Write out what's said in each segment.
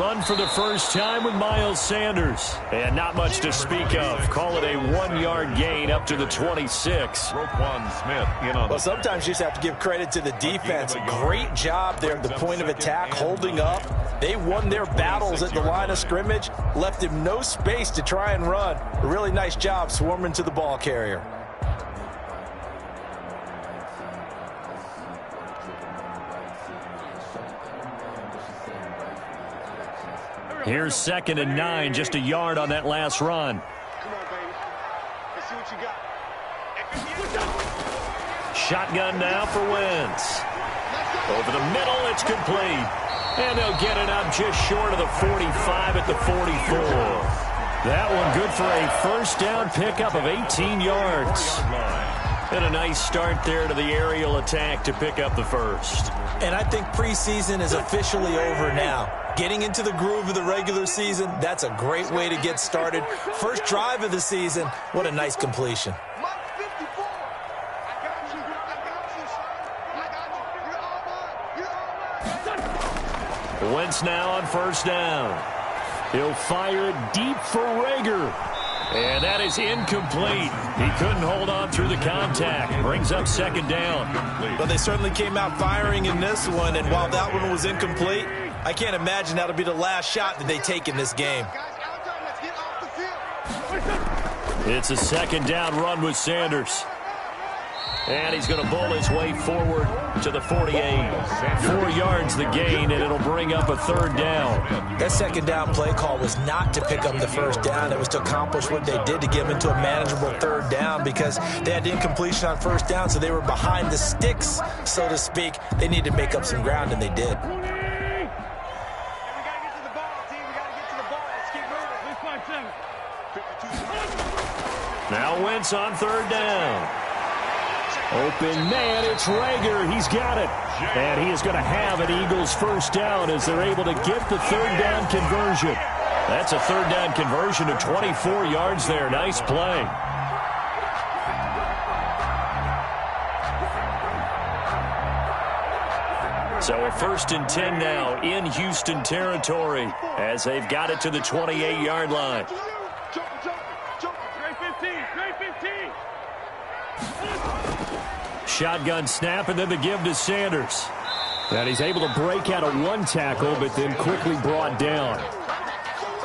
run for the first time with Miles Sanders. And not much to speak of. Call it a 1-yard gain up to the 26. Roquan Smith in on. Well, sometimes you just have to give credit to the defense. Great job there at the point of attack, holding up. They won their battles at the line of scrimmage, left him no space to try and run. A really nice job swarming to the ball carrier. Here's 2nd and 9, just a yard on that last run. Come on, baby. Let's see what you got. Shotgun now for Wentz. Over the middle, it's complete. And they'll get it up just short of the 45 at the 44. That one good for a first down pickup of 18 yards. And a nice start there to the aerial attack to pick up the first. And I think preseason is officially over now. Getting into the groove of the regular season, that's a great way to get started. First drive of the season, what a nice completion. Wentz now on first down. He'll fire it deep for Rager. And that is incomplete. He couldn't hold on through the contact. Brings up 2nd down. But they certainly came out firing in this one, and while that one was incomplete, I can't imagine that'll be the last shot that they take in this game. It's a 2nd down run with Sanders. And he's going to bowl his way forward to the 48. 4 yards the gain, and it'll bring up a 3rd down. That 2nd down play call was not to pick up the first down. It was to accomplish what they did to get them into a manageable 3rd down because they had incompletion on first down, so they were behind the sticks, so to speak. They needed to make up some ground, and they did. Now Wentz on 3rd down. Open man, it's Rager. He's got it. And he is going to have an Eagles first down as they're able to get the 3rd down conversion. That's a 3rd down conversion of 24 yards there. Nice play. So a 1st and 10 now in Houston territory as they've got it to the 28-yard line. Shotgun snap, and then the give to Sanders. And he's able to break out of 1 tackle, but then quickly brought down.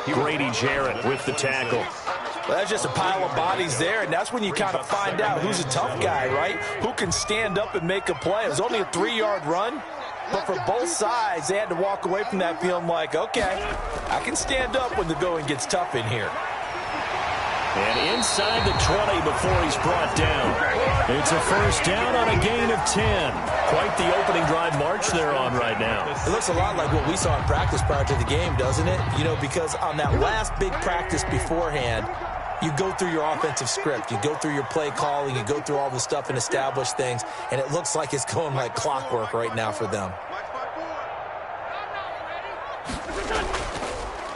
Grady Jarrett with the tackle. Well, that's just a pile of bodies there, and that's when you kind of find out who's a tough guy, right? Who can stand up and make a play. It was only a 3-yard run, but for both sides, they had to walk away from that feeling like, okay, I can stand up when the going gets tough in here. And inside the 20 before he's brought down. It's a first down on a gain of 10. Quite the opening drive march they're on right now. It looks a lot like what we saw in practice prior to the game, doesn't it? You know, because on that last big practice beforehand, you go through your offensive script. You go through your play calling. You go through all the stuff and establish things. And it looks like it's going like clockwork right now for them.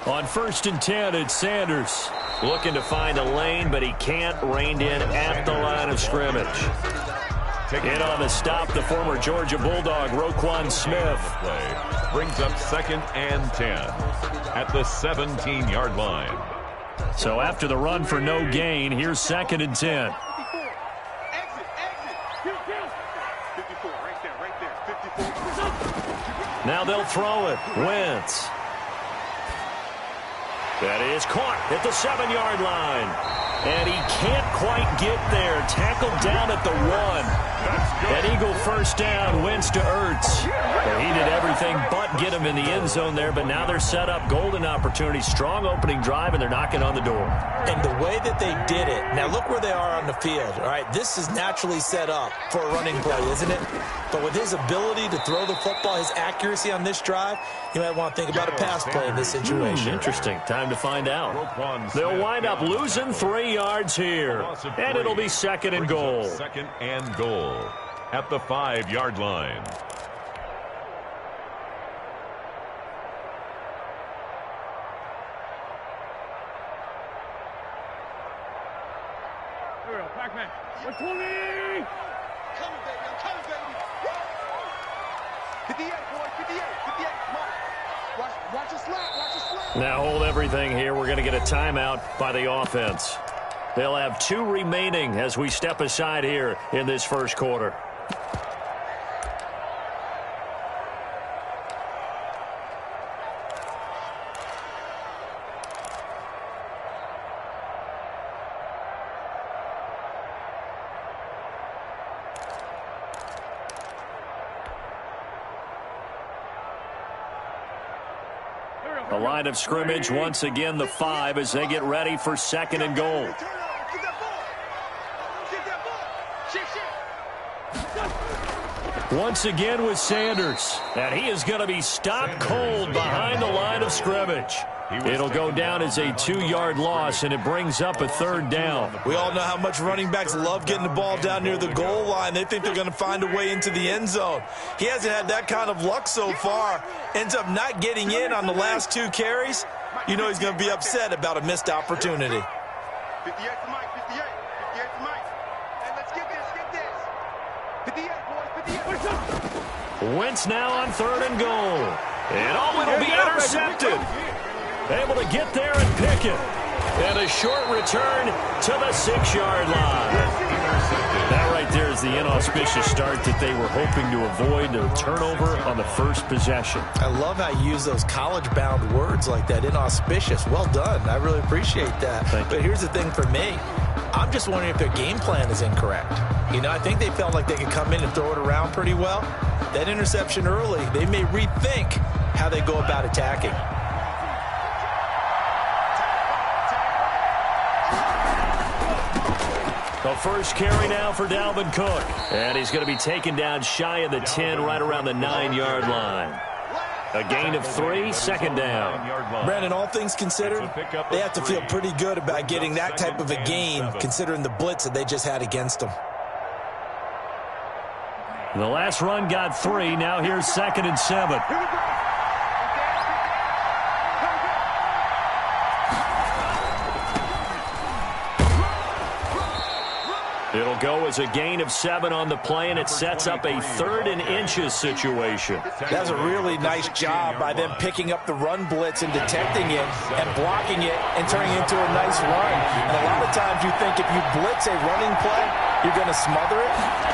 On 1st and 10, it's Sanders. Looking to find a lane, but he can't. Reined in at the line of scrimmage. In on the stop, the former Georgia Bulldog, Roquan Smith. Brings up 2nd and 10 at the 17-yard line. So after the run for no gain, here's 2nd and 10. Now they'll throw it. Wentz. That is caught at the 7-yard line. And he can't quite get there. Tackled down at the 1. An Eagle first down. Wentz to Ertz. Well, he did everything but get him in the end zone there, but now they're set up. Golden opportunity. Strong opening drive, and they're knocking on the door. And the way that they did it, now look where they are on the field. All right, this is naturally set up for a running play, isn't it? But with his ability to throw the football, his accuracy on this drive, you might want to think about a pass play in this situation. Interesting. Time to find out. They'll wind up losing 3 yards here. And it'll be 2nd and goal. 2nd and goal at the 5-yard line. Here we go, Pac-Man. 120! Coming, baby. I'm coming, baby. 58, boy, 58, 58. Come on. Watch your slap, watch your slap. Now hold everything here. We're going to get a timeout by the offense. They'll have 2 remaining as we step aside here in this first quarter. The line of scrimmage, once again, the 5 as they get ready for 2nd and goal. Once again with Sanders, and he is going to be stopped cold behind the line of scrimmage. It'll go down as a 2-yard loss, and it brings up a 3rd down. We all know how much running backs love getting the ball down near the goal line. They think they're going to find a way into the end zone. He hasn't had that kind of luck so far. Ends up not getting in on the last 2 carries. You know he's going to be upset about a missed opportunity. 58 to Mike, 58. 58 to Mike. Hey, let's get this, 58, boys, 58. Wentz now on 3rd and goal. And it'll be intercepted. Able to get there and pick it. And a short return to the 6-yard line. That right there is the inauspicious start that they were hoping to avoid, a turnover on the first possession. I love how you use those college-bound words like that, inauspicious. Well done. I really appreciate that. But here's the thing for me. I'm just wondering if their game plan is incorrect. You know, I think they felt like they could come in and throw it around pretty well. That interception early, they may rethink how they go about attacking. The first carry now for Dalvin Cook. And he's going to be taken down shy of the 10, right around the 9-yard line. A gain of 3, 2nd down. Brandon, all things considered, they have to feel pretty good about getting that type of a gain, considering the blitz that they just had against them. The last run got 3. Now here's 2nd and 7. It'll go as a gain of 7 on the play, and it sets up a 3rd and inches situation. That's a really nice job by them picking up the run blitz and detecting it and blocking it and turning it into a nice run. And a lot of times you think if you blitz a running play, you're going to smother it.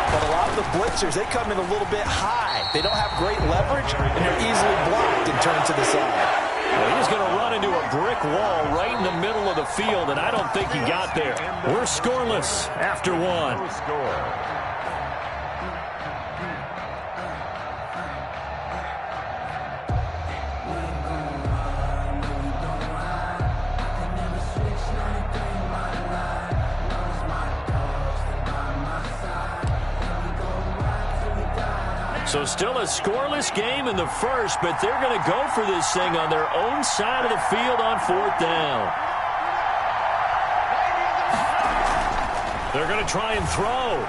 But a lot of the blitzers, they come in a little bit high. They don't have great leverage, and they're easily blocked and turned to the side. Well, he's going to run into a brick wall right in the middle of the field, and I don't think he got there. We're scoreless after 1. So still a scoreless game in the first, but they're going to go for this thing on their own side of the field on 4th down. They're going to try and throw.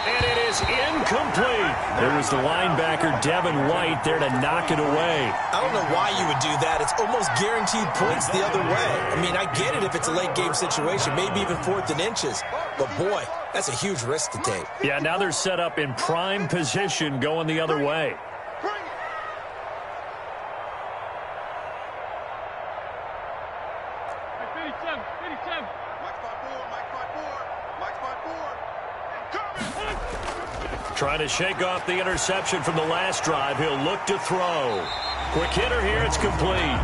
And it is incomplete. There was the linebacker, Devin White, there to knock it away. I don't know why you would do that. It's almost guaranteed points the other way. I mean, I get it if it's a late game situation, maybe even 4th and inches. But, boy, that's a huge risk to take. Yeah, now they're set up in prime position going the other way. Trying to shake off the interception from the last drive. He'll look to throw. Quick hitter here. It's complete.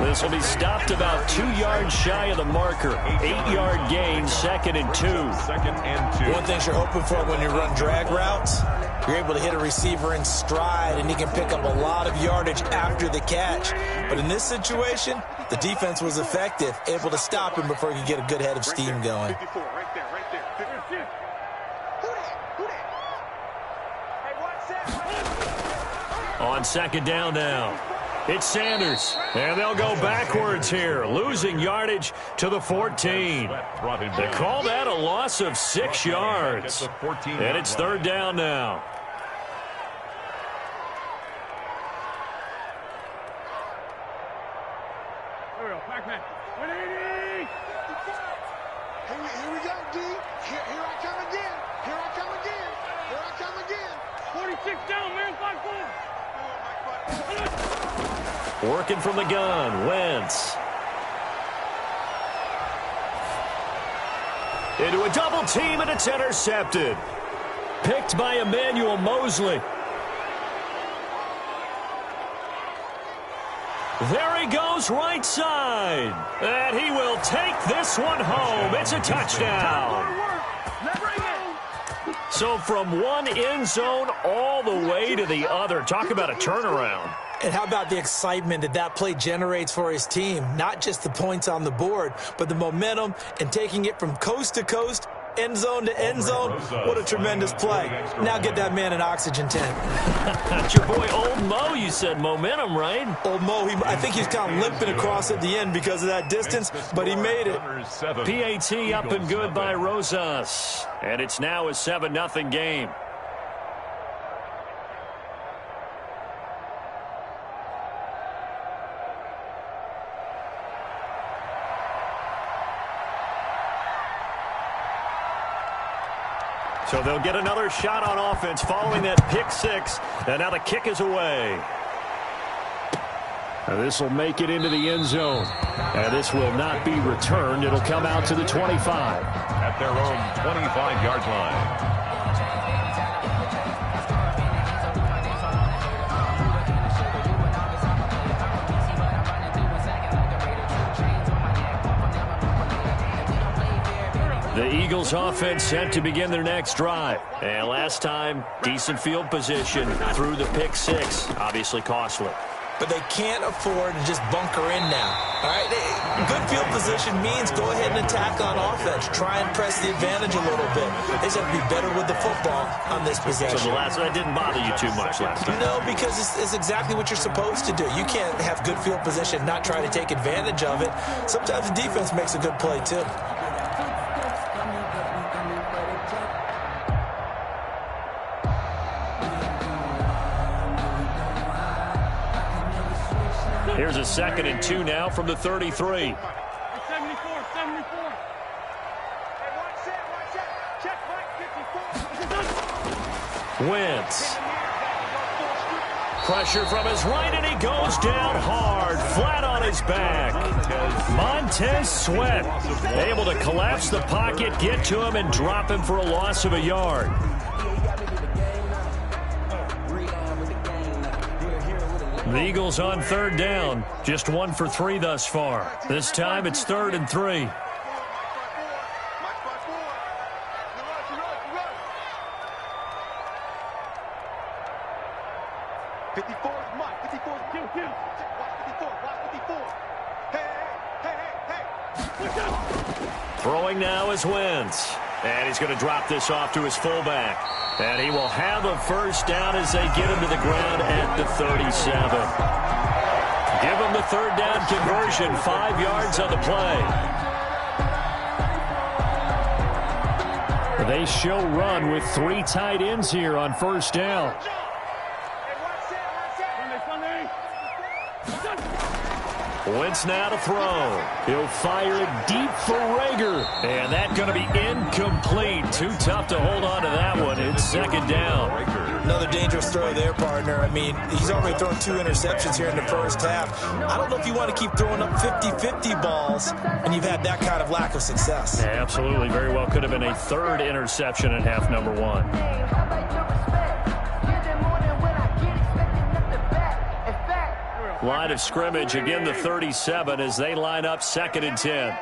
This will be stopped about 2 yards shy of the marker. 8-yard gain, 2nd and 2. 2nd and 2. One thing you're hoping for when you run drag routes, you're able to hit a receiver in stride, and he can pick up a lot of yardage after the catch. But in this situation, the defense was effective, able to stop him before he could get a good head of steam going. 54, right there, right there. Who that? Hey, On 2nd down now. It's Sanders, and they'll go backwards here, losing yardage to the 14. They call that a loss of 6 yards, and it's 3rd down now. Here we go, D. Here I come again. Here I come again. Here I come again. 46 down, man. 5-4. Working from the gun, Wentz. Into a double team, and it's intercepted. Picked by Emmanuel Mosley. There he goes, right side. And he will take this one home. It's a touchdown. So from one end zone all the way to the other. Talk about a turnaround. And how about the excitement that play generates for his team? Not just the points on the board, but the momentum and taking it from coast to coast, end zone to end zone. What a tremendous play. Now get that man an oxygen tank. That's your boy Old Mo, you said momentum, right? Old Mo, I think he's kind of limping across at the end because of that distance, but he made it. PAT up and good by Rosas. And it's now a 7-0 game. So they'll get another shot on offense following that pick six. And now the kick is away. This will make it into the end zone. And this will not be returned. It'll come out to the 25. At their own 25-yard line. The Eagles offense set to begin their next drive. And last time, decent field position through the pick six. Obviously costly. But they can't afford to just bunker in now. All right, good field position means go ahead and attack on offense. Try and press the advantage a little bit. They just have to be better with the football on this possession. So that didn't bother you too much last time? No, because it's exactly what you're supposed to do. You can't have good field position and not try to take advantage of it. Sometimes the defense makes a good play, too. Here's a 2nd and 2 now from the 33. 74, 74. Wentz. Pressure from his right, and he goes down hard, flat on his back. Montez Sweat able to collapse the pocket, get to him, and drop him for a loss of a yard. The Eagles on 3rd down. Just 1 for 3 thus far. This time it's 3rd and 3. Throwing now is Wentz. And he's going to drop this off to his fullback. And he will have a first down as they get him to the ground at the 37. Give him the 3rd down conversion, 5 yards on the play. They show run with 3 tight ends here on 1st down. Wentz now to throw. He'll fire it deep for Rager. And that's going to be incomplete. Too tough to hold on to that one. It's 2nd down. Another dangerous throw there, partner. I mean, he's already thrown 2 interceptions here in the first half. I don't know if you want to keep throwing up 50-50 balls when you've had that kind of lack of success. Yeah, absolutely. Very well could have been a 3rd interception in half number 1. Line of scrimmage, again the 37 as they line up 2nd and 10.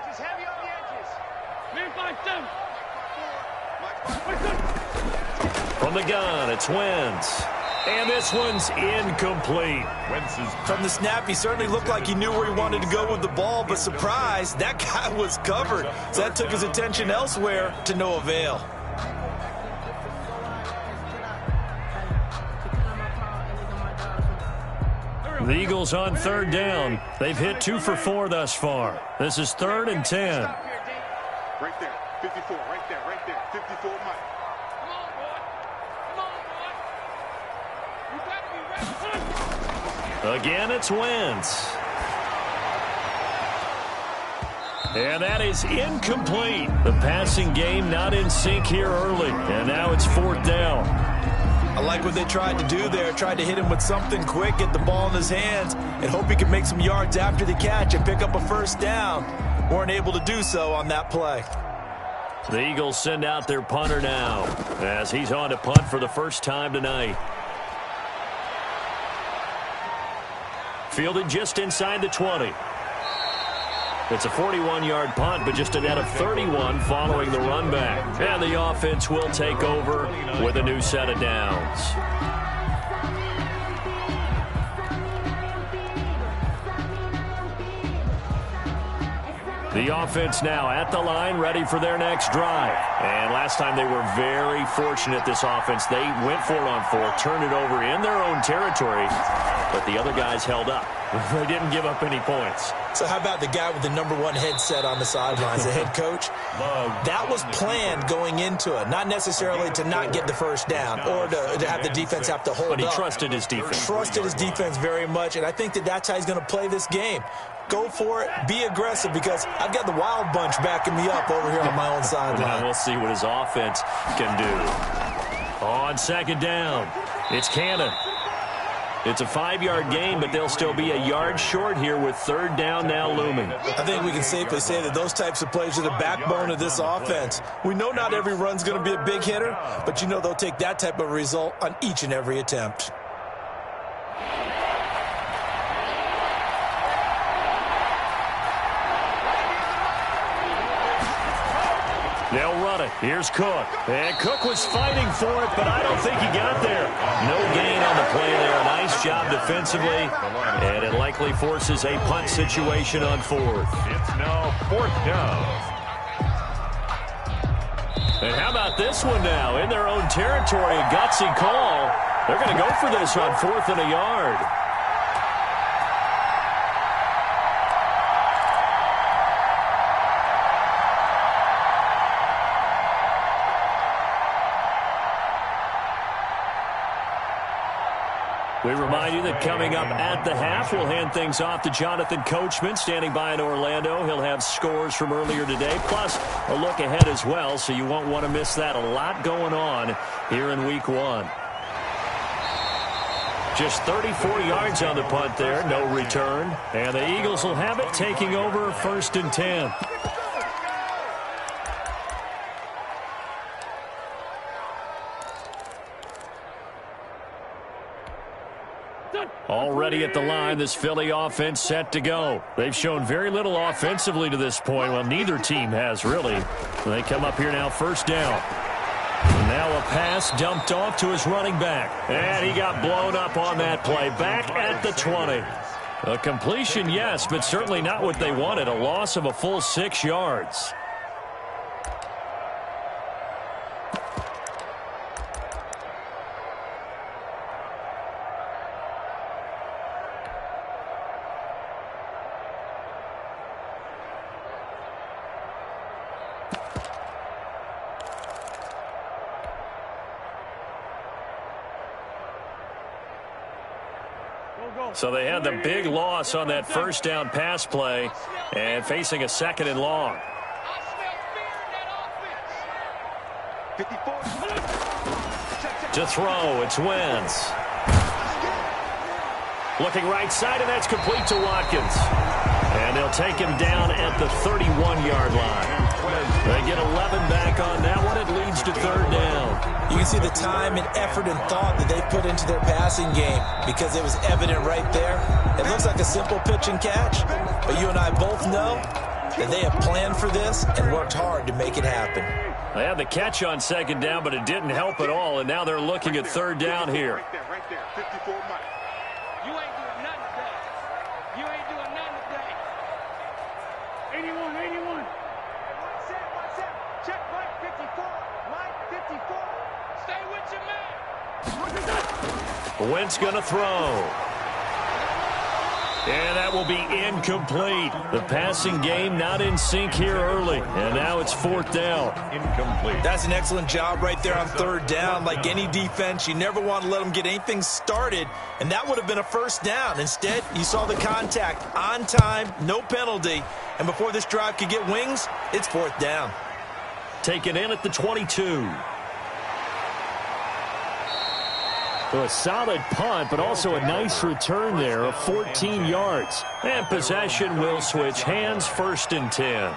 From the gun, it's Wentz. And this one's incomplete. From the snap, he certainly looked like he knew where he wanted to go with the ball, but surprise, that guy was covered. So that took his attention elsewhere to no avail. The Eagles on 3rd down. They've hit 2 for 4 thus far. This is 3rd and 10. Right there, 54, right there, 54, Mike. Again, it's Wentz. And that is incomplete. The passing game not in sync here early. And now it's 4th down. I like what they tried to do there. Tried to hit him with something quick, get the ball in his hands, and hope he can make some yards after the catch and pick up a first down. Weren't able to do so on that play. The Eagles send out their punter now as he's on to punt for the first time tonight. Fielded just inside the 20. It's a 41-yard punt, but just a net of 31 following the run back. And the offense will take over with a new set of downs. The offense now at the line, ready for their next drive. And last time they were very fortunate, this offense. They went for it on fourth, turned it over in their own territory, but the other guys held up. They didn't give up any points. So how about the guy with the #1 headset on the sidelines, the head coach? That was planned going into it, not necessarily to not get the first down or to have the defense have to hold up. But he trusted his defense. Trusted his defense very much, and I think that's how he's going to play this game. Go for it, be aggressive, because I've got the wild bunch backing me up over here on my own sideline. We'll see what his offense can do. On second down, it's Cannon. It's a 5-yard gain, but they'll still be a yard short here with third down now looming. I think we can safely say that those types of plays are the backbone of this offense. We know not every run's going to be a big hitter, but you know they'll take that type of result on each and every attempt. They'll run it. Here's Cook. And Cook was fighting for it, but I don't think he got there. No gain on the play there. Nice job defensively. And it likely forces a punt situation on fourth. It's now fourth down. And how about this one now? In their own territory, a gutsy call. They're going to go for this on 4th and a yard. We remind you that coming up at the half, we'll hand things off to Jonathan Coachman, standing by in Orlando. He'll have scores from earlier today, plus a look ahead as well, so you won't want to miss that. A lot going on here in Week 1. Just 34 yards on the punt there, no return. And the Eagles will have it, taking over 1st and 10. Already at the line, this Philly offense set to go. They've shown very little offensively to this point. Well, neither team has, really. They come up here now, 1st down. And now a pass dumped off to his running back. And he got blown up on that play. Back at the 20. A completion, yes, but certainly not what they wanted. A loss of a full 6 yards. So they had the big loss on that 1st down pass play and facing a 2nd and long. To throw, it's Wentz. Looking right side, and that's complete to Watkins. And they'll take him down at the 31-yard line. They get 11 back on that one. It leads to 3rd down. You can see the time and effort and thought that they put into their passing game because it was evident right there. It looks like a simple pitch and catch, but you and I both know that they have planned for this and worked hard to make it happen. They had the catch on 2nd down, but it didn't help at all, and now they're looking at 3rd down here. Right there, 54 Mike. You ain't doing nothing today. You ain't doing nothing today. 81. One set. Check Mike 54. Mike 54. Stay with your man. Wentz going to throw. And that will be incomplete. The passing game not in sync here early. And now it's 4th down. Incomplete. That's an excellent job right there on 3rd down. Like any defense, you never want to let them get anything started, and that would have been a 1st down. Instead, you saw the contact on time, no penalty, and before this drive could get wings, it's 4th down. Taken in at the 22. So a solid punt, but also a nice return there of 14 yards. And possession will switch hands, 1st and 10.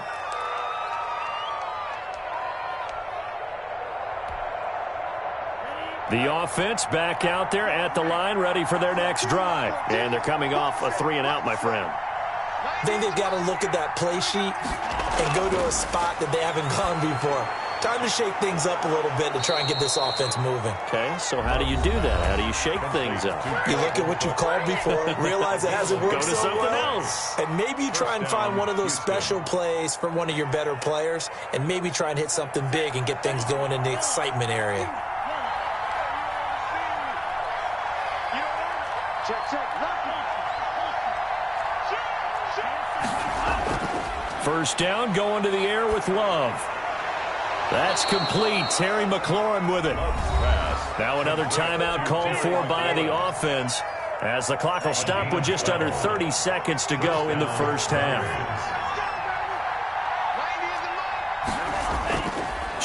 The offense back out there at the line, ready for their next drive. And they're coming off a 3-and-out, my friend. I think they've got to look at that play sheet and go to a spot that they haven't gone before. Time to shake things up a little bit to try and get this offense moving. Okay, so how do you do that? How do you shake things up? You look at what you've called before, realize it hasn't worked Go to so something well, else. and maybe you try and find one of those special plays from one of your better players, and maybe try and hit something big and get things going in the excitement area. First down, going to the air with Love. That's complete. Terry McLaurin with it. Now another timeout called for by the offense as the clock will stop with just under 30 seconds to go in the first half.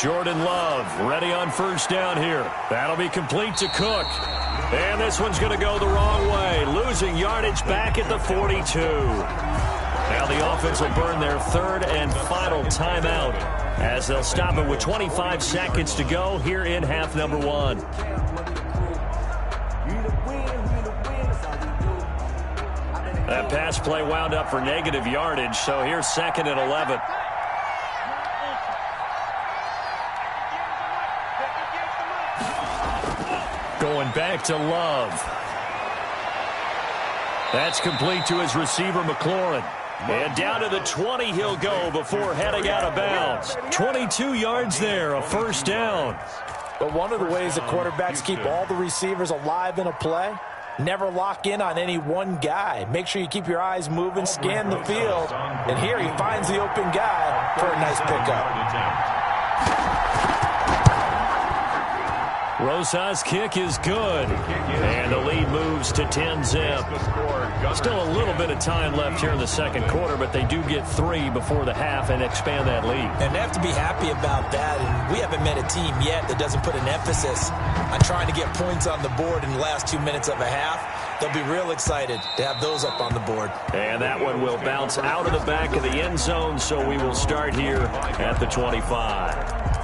Jordan Love ready on first down here. That'll be complete to Cook. And this one's going to go the wrong way, losing yardage back at the 42. Now the offense will burn their 3rd and final timeout as they'll stop it with 25 seconds to go here in half number 1. That pass play wound up for negative yardage, so here's 2nd and 11. Going back to Love. That's complete to his receiver, McLaurin. And down to the 20 he'll go before heading out of bounds. 22 yards there, a first down. But one of the ways that quarterbacks keep all the receivers alive in a play, never lock in on any one guy. Make sure you keep your eyes moving, scan the field. And here he finds the open guy for a nice pickup. Rosa's kick is good. And the lead moves to 10-zip. Still a little bit of time left here in the second quarter, but they do get 3 before the half and expand that lead. And they have to be happy about that. And we haven't met a team yet that doesn't put an emphasis on trying to get points on the board in the last 2 minutes of a half. They'll be real excited to have those up on the board. And that one will bounce out of the back of the end zone, so we will start here at the 25.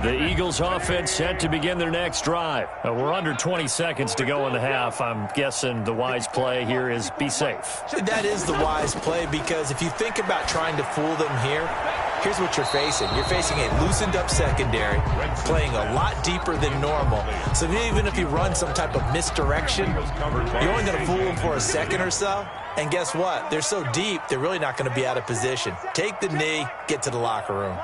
The Eagles offense set to begin their next drive. We're under 20 seconds to go in the half. I'm guessing the wise play here is be safe. That is the wise play, because if you think about trying to fool them here, here's what you're facing. You're facing a loosened up secondary, playing a lot deeper than normal. So even if you run some type of misdirection, you're only going to fool them for a second or so. And guess what? They're so deep, they're really not going to be out of position. Take the knee, get to the locker room.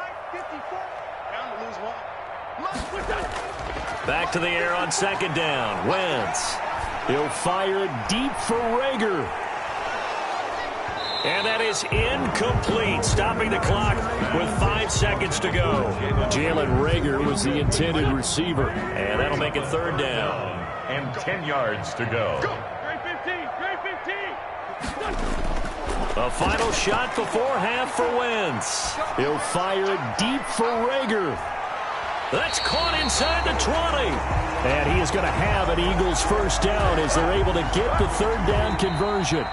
Back to the air on second down. Wentz. He'll fire deep for Rager. And that is incomplete, stopping the clock with 5 seconds to go. Jalen Rager was the intended receiver, and that'll make it 3rd down. And 10 yards to go. A final shot before half for Wentz. He'll fire deep for Rager. That's caught inside the 20. And he is going to have an Eagles first down as they're able to get the 3rd down conversion.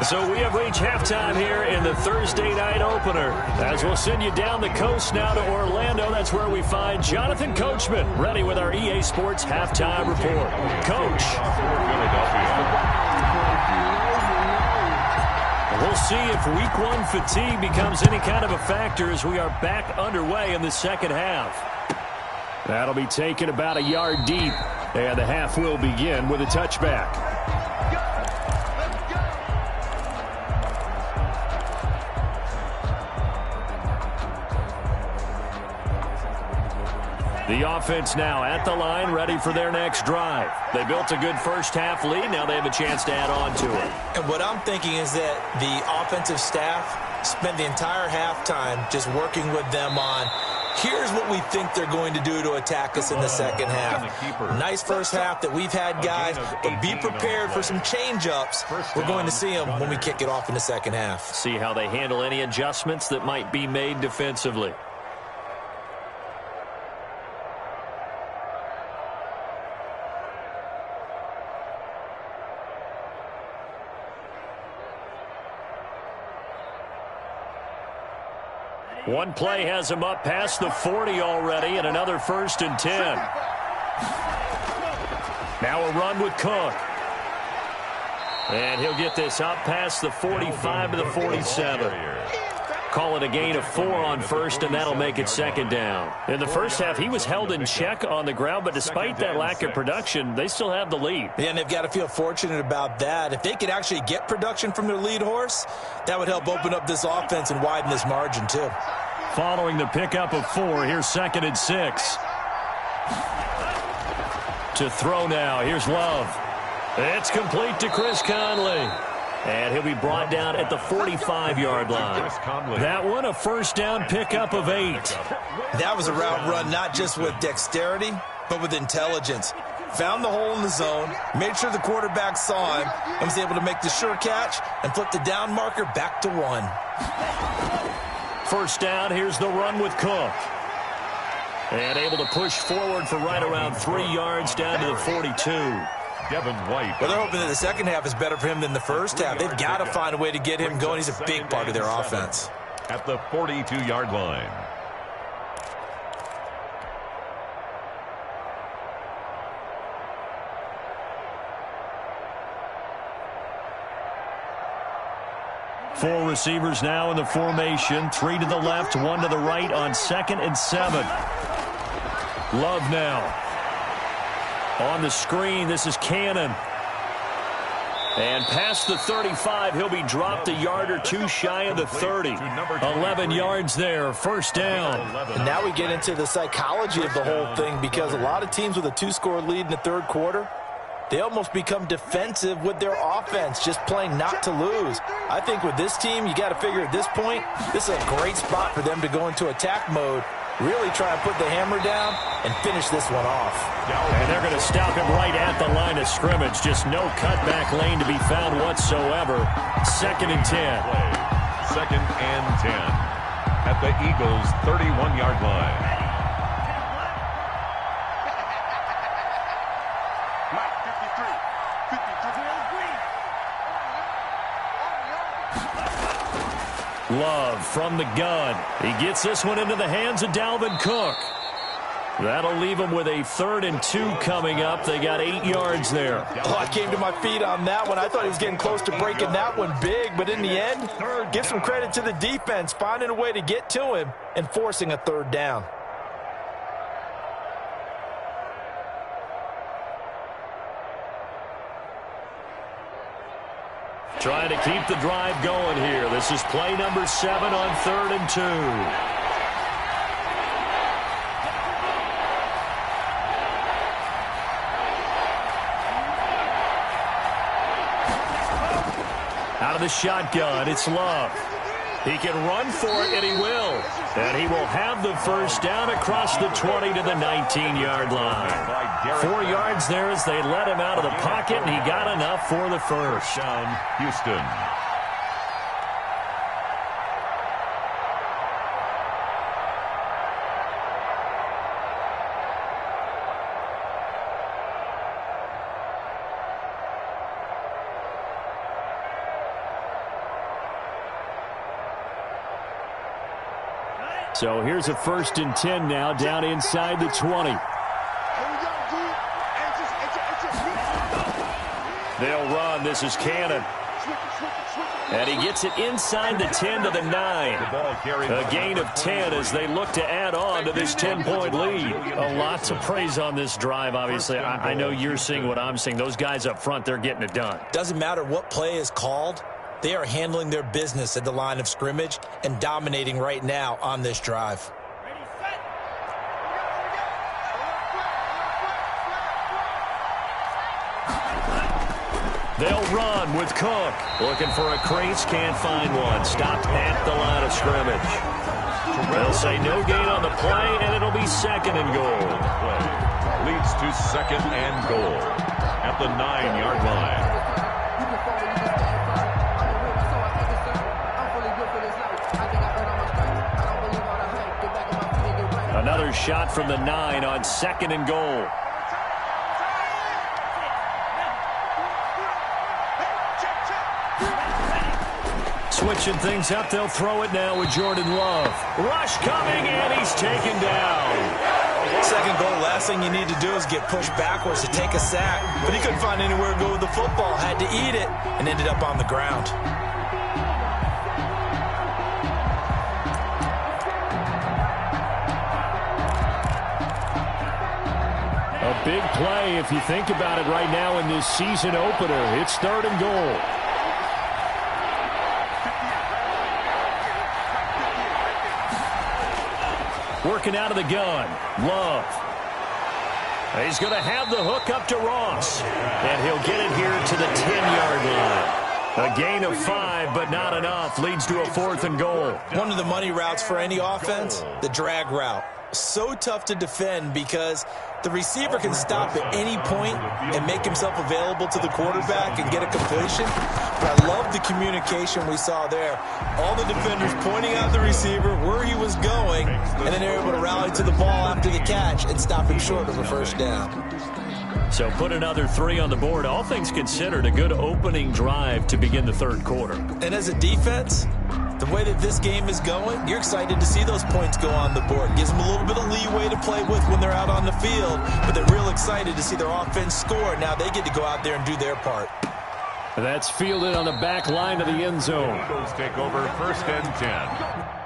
So we have reached halftime here in the Thursday night opener. As we'll send you down the coast now to Orlando, that's where we find Jonathan Coachman ready with our EA Sports halftime report. Coach. We'll see if week 1 fatigue becomes any kind of a factor as we are back underway in the second half. That'll be taken about a yard deep, and the half will begin with a touchback. The offense now at the line, ready for their next drive. They built a good first half lead. Now they have a chance to add on to it. And what I'm thinking is that the offensive staff spent the entire halftime just working with them on Here's what we think they're going to do to attack us in the second half. Nice first half that we've had, guys, but be prepared for some change-ups. We're going to see them when we kick it off in the second half. See how they handle any adjustments that might be made defensively. One play has him up past the 40 already, and another 1st and 10. Now a run with Cook. And he'll get this up past the 45 to the 47. Call it a gain of 4 on first, and that'll make it 2nd down. In the first half, he was held in check on the ground, but despite that lack of production, they still have the lead. Yeah, and they've got to feel fortunate about that. If they could actually get production from their lead horse, that would help open up this offense and widen this margin, too. Following the pickup of 4, here's 2nd and 6. To throw now, here's Love. It's complete to Chris Conley. And he'll be brought down at the 45-yard line. That one, a 1st down pickup of 8. That was a route run not just with dexterity, but with intelligence. Found the hole in the zone, made sure the quarterback saw him, and was able to make the sure catch and flip the down marker back to 1. 1st down, here's the run with Cook. And able to push forward for right around 3 yards down to the 42. Devin White. Well, they're hoping that the second half is better for him than the first half. They've got to find a way to get him going. He's a big part of their offense. At the 42-yard line. Four receivers now in the formation. 3 to the left, 1 to the right on 2nd and 7. Love now. On the screen, this is Cannon. And past the 35, he'll be dropped a yard or 2 shy of the 30. 11 yards there, 1st down. And now we get into the psychology of the whole thing, because a lot of teams with a 2-score lead in the 3rd quarter, they almost become defensive with their offense, just playing not to lose. I think with this team, you got to figure at this point, this is a great spot for them to go into attack mode, really try and put the hammer down and finish this one off. And they're going to stop him right at the line of scrimmage. Just no cutback lane to be found whatsoever. 2nd and 10. 2nd and 10. At the Eagles' 31-yard line. Love from the gun. He gets this one into the hands of Dalvin Cook. That'll leave him with a 3rd and 2 coming up. They got 8 yards there. Oh, I came to my feet on that one. I thought he was getting close to breaking that one big, but in the end, give some credit to the defense, finding a way to get to him and forcing a 3rd down. Trying to keep the drive going here. This is play number 7 on 3rd and 2. Out of the shotgun, it's Love. He can run for it, and he will. And he will have the 1st down across the 20 to the 19-yard line. 4 yards there as they let him out of the pocket, and he got enough for the 1st. Down, Houston. So here's a 1st and 10 now down inside the 20. They'll run. This is Cannon. And he gets it inside the 10 to the 9. A gain of 10 as they look to add on to this 10-point lead. A lot to praise on this drive, obviously. I know you're seeing what I'm seeing. Those guys up front, they're getting it done. Doesn't matter what play is called. They are handling their business at the line of scrimmage and dominating right now on this drive. They'll run with Cook. Looking for a crease, can't find one. Stopped at the line of scrimmage. They'll say no gain on the play, and it'll be second and goal. Play leads to second and goal at the 9-yard line. Another shot from the 9 on second and goal. Switching things up, they'll throw it now with Jordan Love. Rush coming, and he's taken down. Second goal, last thing you need to do is get pushed backwards to take a sack. But he couldn't find anywhere to go with the football, had to eat it, and ended up on the ground. A big play if you think about it right now in this season opener. It's third and goal. Working out of the gun. Love. He's going to have the hook up to Ross. And he'll get it here to the 10-yard line. A gain of 5, but not enough. Leads to a fourth and goal. One of the money routes for any offense, the drag route. So tough to defend because the receiver can stop at any point and make himself available to the quarterback and get a completion. But I love the communication we saw there. All the defenders pointing out the receiver, where he was going, and then they're able to rally to the ball after the catch and stop him short of a first down. So put another 3 on the board. All things considered, a good opening drive to begin the third quarter. And as a defense, the way that this game is going, you're excited to see those points go on the board. Gives them a little bit of leeway to play with when they're out on the field, but they're real excited to see their offense score. Now they get to go out there and do their part. That's fielded on the back line of the end zone. Eagles take over first and 10.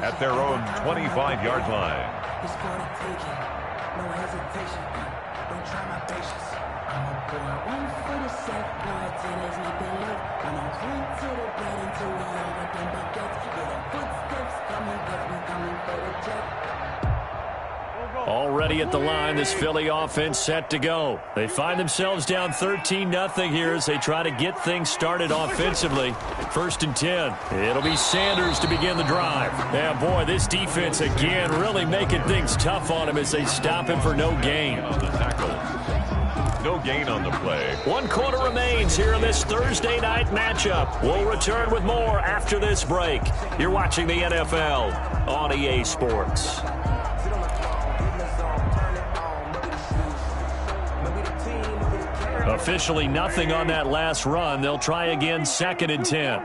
At their own 25-yard line. It's for the taking, no hesitation. Don't try my patience. I'm a boy, one for the set, boy, till there's nothing left. Gonna run to the bed until we all got them baguettes. Yeah, the footsteps coming, but we coming for the jet. Already at the line, this Philly offense set to go. They find themselves down 13-0 here as they try to get things started offensively. First and 10. It'll be Sanders to begin the drive. Yeah, boy, this defense again really making things tough on him as they stop him for no gain. On the tackle. No gain on the play. 1 quarter remains here in this Thursday night matchup. We'll return with more after this break. You're watching the NFL on EA Sports. Officially nothing on that last run. They'll try again, second and 10.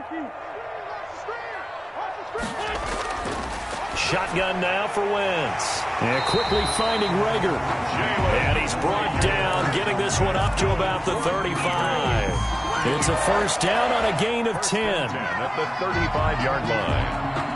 Shotgun now for Wentz. And quickly finding Rager. And he's brought down, getting this one up to about the 35. It's a first down on a gain of 10. At the 35-yard line.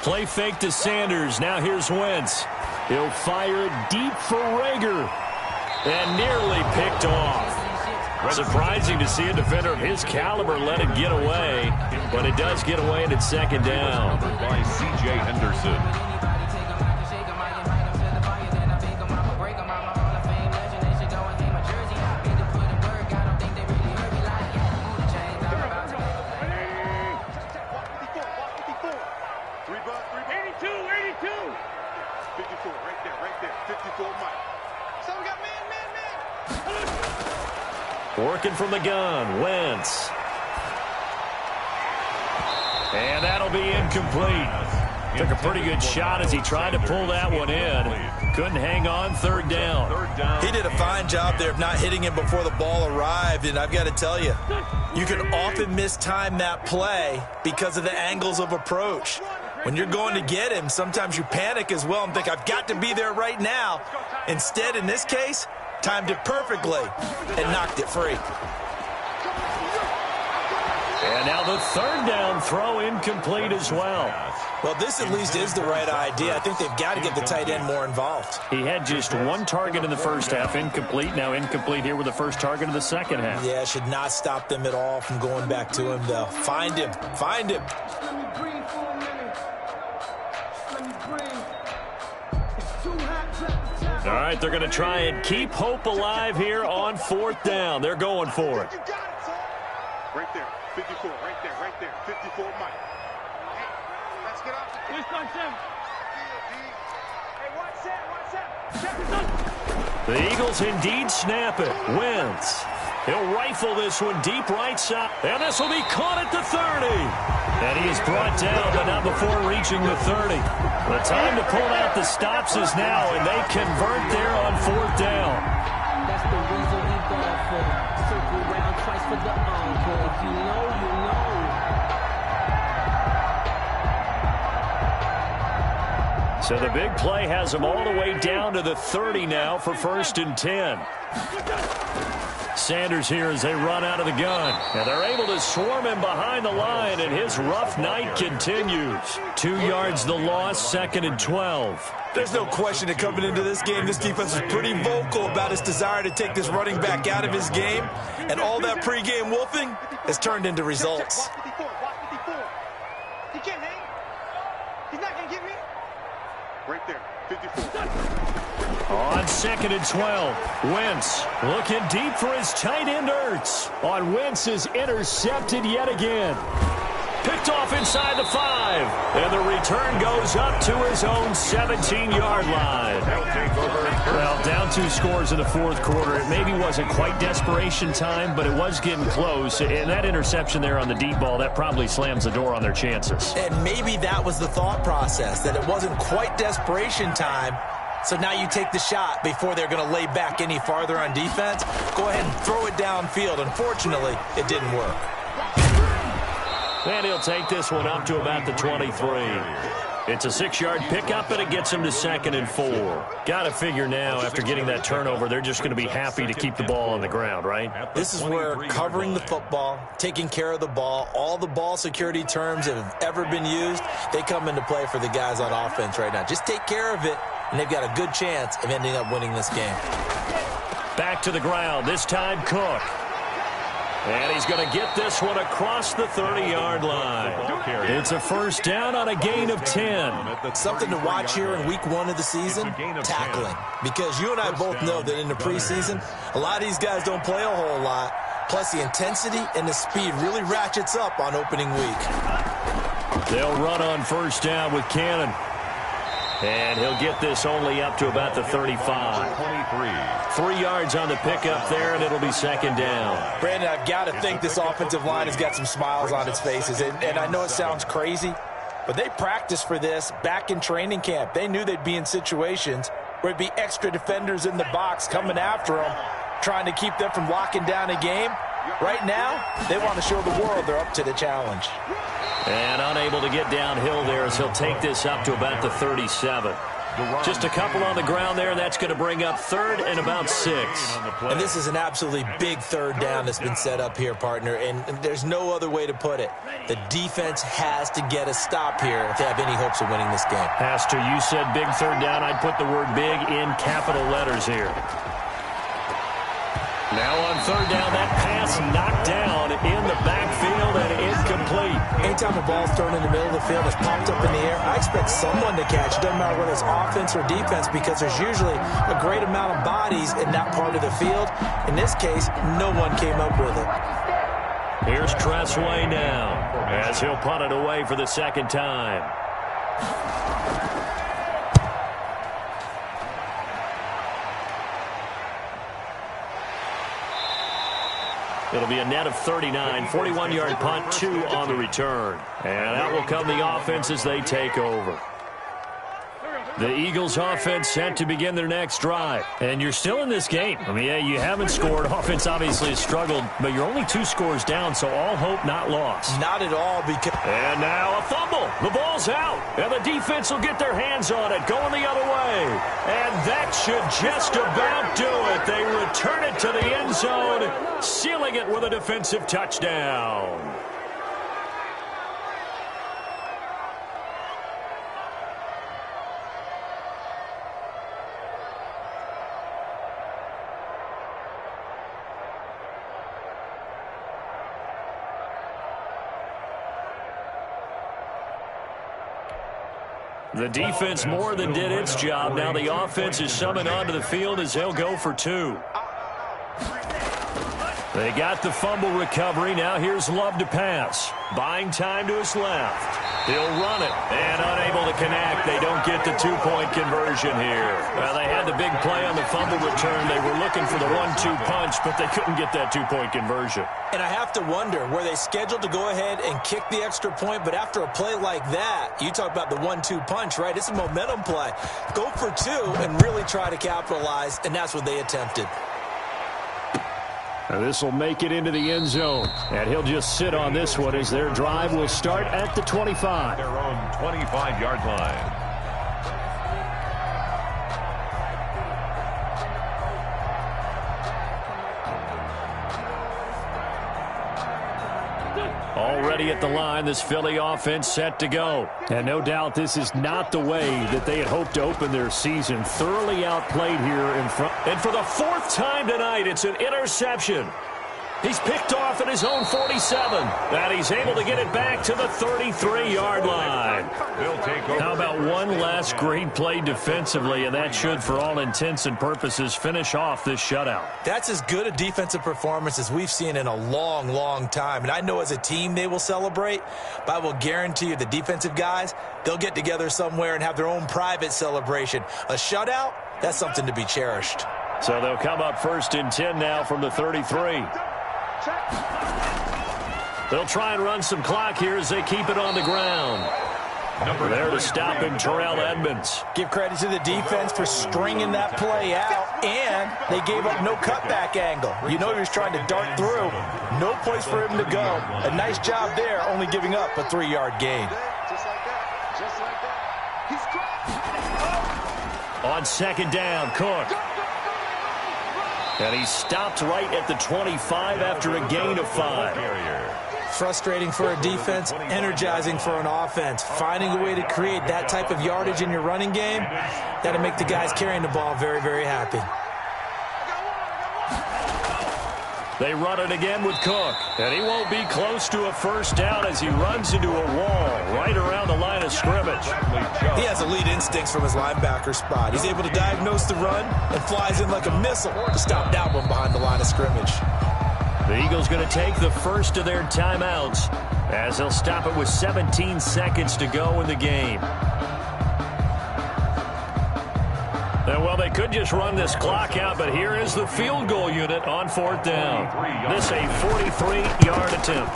Play fake to Sanders. Now here's Wentz. He'll fire it deep for Rager. And nearly picked off. Surprising to see a defender of his caliber let it get away. But it does get away and it's second down. By C.J. Henderson. Working from the gun, Wentz. And that'll be incomplete. Took a pretty good shot as he tried to pull that one in. Couldn't hang on, third down. He did a fine job there of not hitting him before the ball arrived, and I've got to tell you, you can often mistime that play because of the angles of approach. When you're going to get him, sometimes you panic as well and think, I've got to be there right now. Instead, in this case, timed it perfectly and knocked it free. And now the third down throw incomplete as well. Well, this at least is the right idea. I think they've got to get the tight end more involved. He had just one target in the first half, incomplete. Now incomplete here with the first target of the second half. Yeah, should not stop them at all from going back to him, though. Find him. Find him. Let me breathe for a minute. Let me breathe. It's too hot to tap. All right, they're going to try and keep hope alive here on fourth down. They're going for it. You got it, son. Right there. 54. Right there. 54, Mike. Hey, let's get off the field. Hey, watch that. The Eagles indeed snap it. Wentz. He'll rifle this one deep right side. And this will be caught at the 30. And he is brought down, but not before reaching the 30. The time to pull out the stops is now, and they convert there on fourth down. That's the reason we ball for. Circle round twice for the encore. If you know, you know. So the big play has them all the way down to the 30 now for 1st and 10. Sanders here as they run out of the gun. And they're able to swarm him behind the line, and his rough night continues. 2 yards the loss, 2nd and 12. There's no question that coming into this game, this defense is pretty vocal about its desire to take this running back out of his game. And all that pregame wolfing has turned into results. Watch 54. He can't hang. He's not going to get me. Right there. 54. On 2nd and 12, Wentz looking deep for his tight end Ertz. On Wentz is intercepted yet again. Picked off inside the 5. And the return goes up to his own 17-yard line. Well, down 2 scores in the fourth quarter. It maybe wasn't quite desperation time, but it was getting close. And that interception there on the deep ball, that probably slams the door on their chances. And maybe that was the thought process, that it wasn't quite desperation time. So now you take the shot before they're going to lay back any farther on defense. Go ahead and throw it downfield. Unfortunately, it didn't work. And he'll take this one up to about the 23. It's a 6-yard pickup, and it gets him to 2nd and 4. Got to figure now, after getting that turnover, they're just going to be happy to keep the ball on the ground, right? This is where covering the football, taking care of the ball, all the ball security terms that have ever been used, they come into play for the guys on offense right now. Just take care of it, and they've got a good chance of ending up winning this game. Back to the ground, this time Cook. And he's going to get this one across the 30-yard line. It's a first down on a gain of 10. Something to watch here in week 1 of the season, tackling. Because you and I both know that in the preseason, a lot of these guys don't play a whole lot. Plus, the intensity and the speed really ratchets up on opening week. They'll run on first down with Cannon. And he'll get this only up to about the 35. 3 yards on the pickup there, and it'll be 2nd down. Brandon, I've got to think this offensive line has got some smiles on its faces. And I know it sounds crazy, but they practiced for this back in training camp. They knew they'd be in situations where it'd be extra defenders in the box coming after them, trying to keep them from locking down a game. Right now, they want to show the world they're up to the challenge. And unable to get downhill there as he'll take this up to about the 37. Just a couple on the ground there, and that's going to bring up 3rd and about 6. And this is an absolutely big third down that's been set up here, partner, and there's no other way to put it. The defense has to get a stop here if they have any hopes of winning this game. Pastor, you said big third down. I'd put the word big in capital letters here. Now on third down, that pass knocked down in the backfield and incomplete. Anytime a ball's thrown in the middle of the field, it's popped up in the air, I expect someone to catch. It doesn't matter whether it's offense or defense, because there's usually a great amount of bodies in that part of the field. In this case, no one came up with it. Here's Tressway now as he'll punt it away for the 2nd time. It'll be a net of 39, 41-yard punt, 2 on the return. And out will come the offense as they take over. The Eagles offense set to begin their next drive. And you're still in this game. I mean, yeah, you haven't scored. Offense obviously has struggled, but you're only 2 scores down, so all hope not lost. Not at all. And now a fumble. The ball's out. And the defense will get their hands on it, going the other way. And that should just about do it. They return it to the end zone, sealing it with a defensive touchdown. The defense more than did its job. Now the offense is summoned onto the field as they'll go for 2. They got the fumble recovery. Now here's Love to pass. Buying time to his left. He'll run it. And unable to connect. They don't get the 2-point conversion here. Well, they had the big play on the fumble return. They were looking for the 1-2 punch, but they couldn't get that 2-point conversion. And I have to wonder, were they scheduled to go ahead and kick the extra point? But after a play like that, you talk about the 1-2 punch, right? It's a momentum play. Go for 2 and really try to capitalize, and that's what they attempted. This will make it into the end zone. And he'll just sit on this one as their drive will start at the 25. Their own 25-yard line. Already at the line, this Philly offense set to go. And no doubt this is not the way that they had hoped to open their season. Thoroughly outplayed here in front. And for the 4th time tonight, it's an interception. He's picked off at his own 47. And he's able to get it back to the 33-yard line. They'll take over. How about one last great play defensively, and that should, for all intents and purposes, finish off this shutout. That's as good a defensive performance as we've seen in a long, long time. And I know as a team they will celebrate, but I will guarantee you the defensive guys, they'll get together somewhere and have their own private celebration. A shutout, that's something to be cherished. So they'll come up 1st and 10 now from the 33. They'll try and run some clock here as they keep it on the ground. There to stop him, Terrell Edmonds. Give credit to the defense for stringing that play out, and they gave up no cutback angle. You know he was trying to dart through. No place for him to go. A nice job there, only giving up a 3-yard gain. Just like that. Just like that. He's On 2nd down, Cook. And he stopped right at the 25 after a gain of 5. Frustrating for a defense, energizing for an offense. Finding a way to create that type of yardage in your running game, that'll make the guys carrying the ball very, very happy. They run it again with Cook. And he won't be close to a 1st down as he runs into a wall right around the line of scrimmage. He has elite instincts from his linebacker spot. He's able to diagnose the run and flies in like a missile to stop that one behind the line of scrimmage. The Eagles going to take the first of their timeouts as they'll stop it with 17 seconds to go in the game. And, well, they could just run this clock out, but here is the field goal unit on 4th down. This a 43-yard attempt.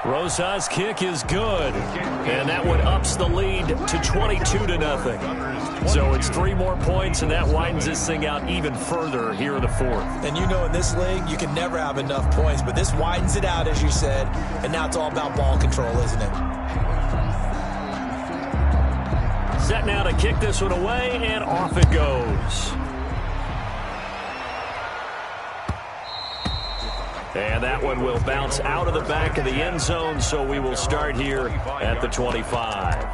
Rosa's kick is good, and that one ups the lead to 22-0. So it's 3 more points, and that widens this thing out even further here in the 4th. And you know in this league, you can never have enough points, but this widens it out, as you said, and now it's all about ball control, isn't it? Set now to kick this one away, and off it goes. And that one will bounce out of the back of the end zone, so we will start here at the 25.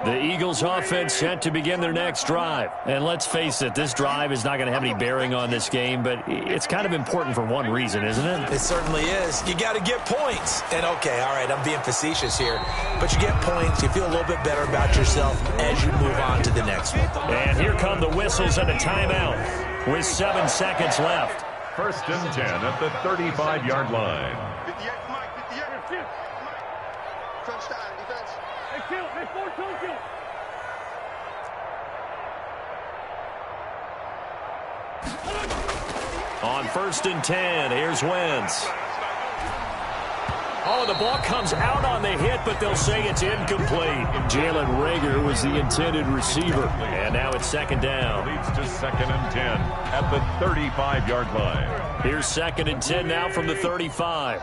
The Eagles offense set to begin their next drive. And let's face it, this drive is not going to have any bearing on this game, but it's kind of important for one reason, isn't it? It certainly is. You got to get points. And, okay, all right, I'm being facetious here. But you get points, you feel a little bit better about yourself as you move on to the next one. And here come the whistles and a timeout with 7 seconds left. 1st and 10 at the 35-yard line. 58, Mike, 58. Touchdown, defense. Hey, kill. Hey, 4-2, kill. On 1st and 10, here's Wentz. Oh, the ball comes out on the hit, but they'll say it's incomplete. Jalen Reagor was the intended receiver. And now it's 2nd down. Leads to 2nd and 10 at the 35-yard line. Here's 2nd and 10 now from the 35.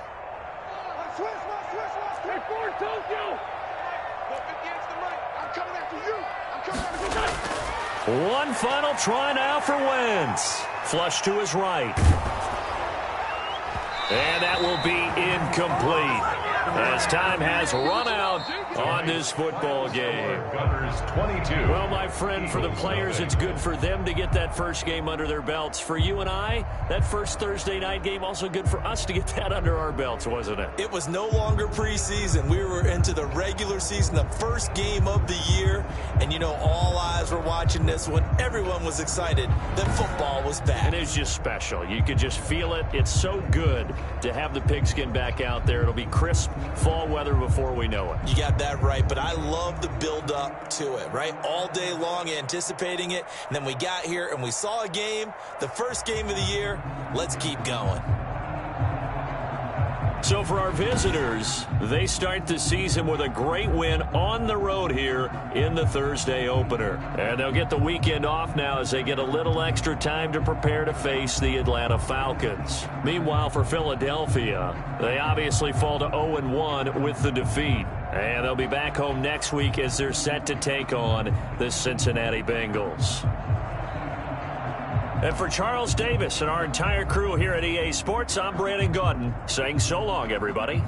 Switch. Hey, 4-2, kill. I'm coming after you. One final try now for Wentz. Flush to his right. And that will be incomplete. as time has run out on this football game. Gunners 22. Well, my friend, for the players, it's good for them to get that first game under their belts. For you and I, that first Thursday night game, also good for us to get that under our belts, wasn't it? It was no longer preseason. We were into the regular season, the first game of the year. And, you know, all eyes were watching this one. Everyone was excited that football was back. And it's just special. You could just feel it. It's so good to have the pigskin back out there. It'll be crisp fall weather before we know it. You got that right, but I love the build-up to it, right? All day long anticipating it, and then we got here and we saw a game, the first game of the year. Let's keep going. So for our visitors, they start the season with a great win on the road here in the Thursday opener. And they'll get the weekend off now as they get a little extra time to prepare to face the Atlanta Falcons. Meanwhile, for Philadelphia, they obviously fall to 0-1 with the defeat. And they'll be back home next week as they're set to take on the Cincinnati Bengals. And for Charles Davis and our entire crew here at EA Sports, I'm Brandon Gaudin saying so long, everybody.